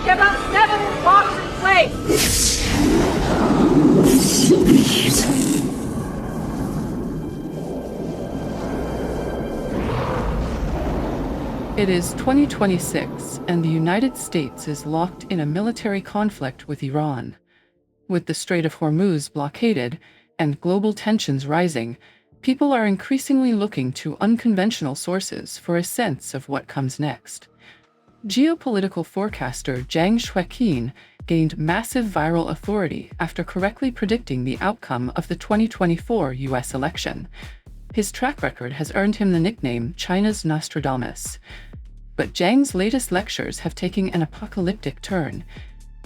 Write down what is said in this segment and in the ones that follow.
Get about 7 blocks in place! It is 2026, and the United States is locked in a military conflict with Iran. With the Strait of Hormuz blockaded and global tensions rising, people are increasingly looking to unconventional sources for a sense of what comes next. Geopolitical forecaster Zhang Shuaqin gained massive viral authority after correctly predicting the outcome of the 2024 US election. His track record has earned him the nickname China's Nostradamus. But Zhang's latest lectures have taken an apocalyptic turn.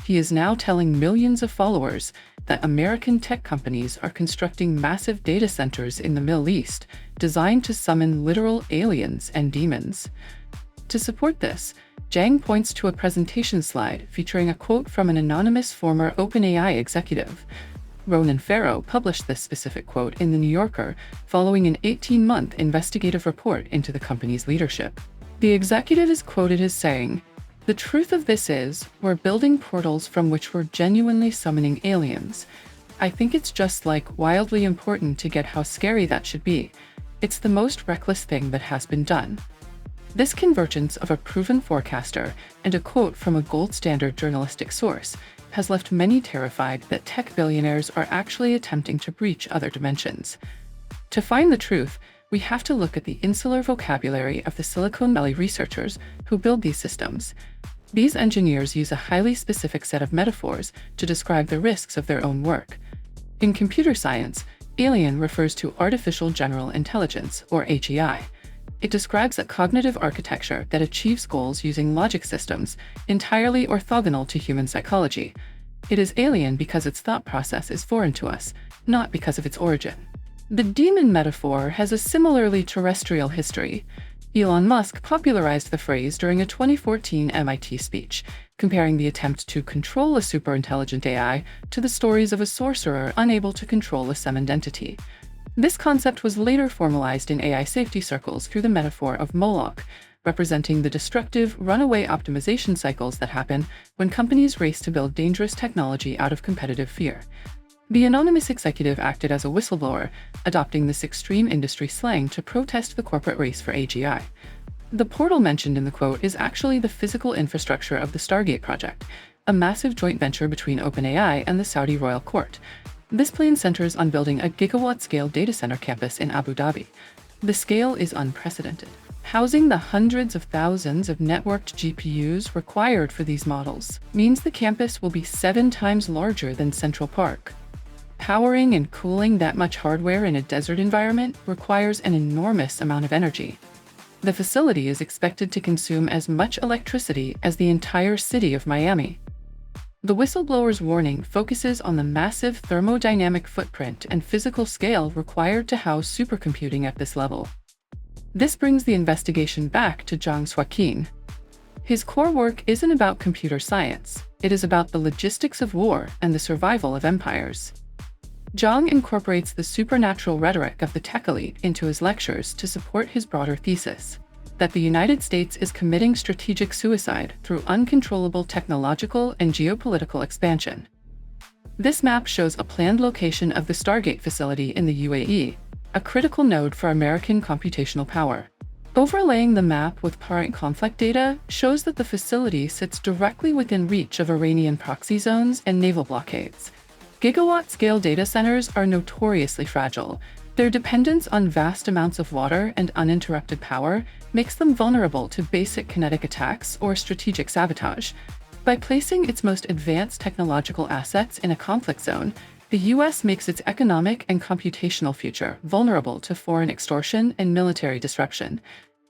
He is now telling millions of followers that American tech companies are constructing massive data centers in the Middle East designed to summon literal aliens and demons. To support this, Zhang points to a presentation slide featuring a quote from an anonymous former OpenAI executive. Ronan Farrow published this specific quote in The New Yorker following an 18-month investigative report into the company's leadership. The executive is quoted as saying, "The truth of this is, we're building portals from which we're genuinely summoning aliens. I think it's just wildly important to get how scary that should be. It's the most reckless thing that has been done." This convergence of a proven forecaster and a quote from a gold standard journalistic source has left many terrified that tech billionaires are actually attempting to breach other dimensions. To find the truth, we have to look at the insular vocabulary of the Silicon Valley researchers who build these systems. These engineers use a highly specific set of metaphors to describe the risks of their own work. In computer science, alien refers to artificial general intelligence, or AGI. It describes a cognitive architecture that achieves goals using logic systems entirely orthogonal to human psychology. It is alien because its thought process is foreign to us, not because of its origin. The demon metaphor has a similarly terrestrial history. Elon Musk popularized the phrase during a 2014 MIT speech, comparing the attempt to control a superintelligent AI to the stories of a sorcerer unable to control a summoned entity. This concept was later formalized in AI safety circles through the metaphor of Moloch, representing the destructive, runaway optimization cycles that happen when companies race to build dangerous technology out of competitive fear. The anonymous executive acted as a whistleblower, adopting this extreme industry slang to protest the corporate race for AGI. The portal mentioned in the quote is actually the physical infrastructure of the Stargate project, a massive joint venture between OpenAI and the Saudi royal court. This plan centers on building a gigawatt-scale data center campus in Abu Dhabi. The scale is unprecedented, housing the hundreds of thousands of networked GPUs required for these models means the campus will be 7 times larger than Central Park. Powering and cooling that much hardware in a desert environment requires an enormous amount of energy. The facility is expected to consume as much electricity as the entire city of Miami. The whistleblower's warning focuses on the massive thermodynamic footprint and physical scale required to house supercomputing at this level. This brings the investigation back to Zhang Shuaqin. His core work isn't about computer science, it is about the logistics of war and the survival of empires. Zhang incorporates the supernatural rhetoric of the tech elite into his lectures to support his broader thesis that the United States is committing strategic suicide through uncontrollable technological and geopolitical expansion. This map shows a planned location of the Stargate facility in the UAE, a critical node for American computational power. Overlaying the map with current conflict data shows that the facility sits directly within reach of Iranian proxy zones and naval blockades. Gigawatt-scale data centers are notoriously fragile. Their dependence on vast amounts of water and uninterrupted power makes them vulnerable to basic kinetic attacks or strategic sabotage. By placing its most advanced technological assets in a conflict zone, the US makes its economic and computational future vulnerable to foreign extortion and military disruption.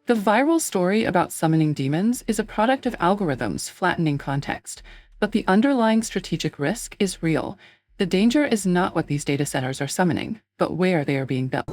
The viral story about summoning demons is a product of algorithms flattening context, but the underlying strategic risk is real. The danger is not what these data centers are summoning, but where they are being built.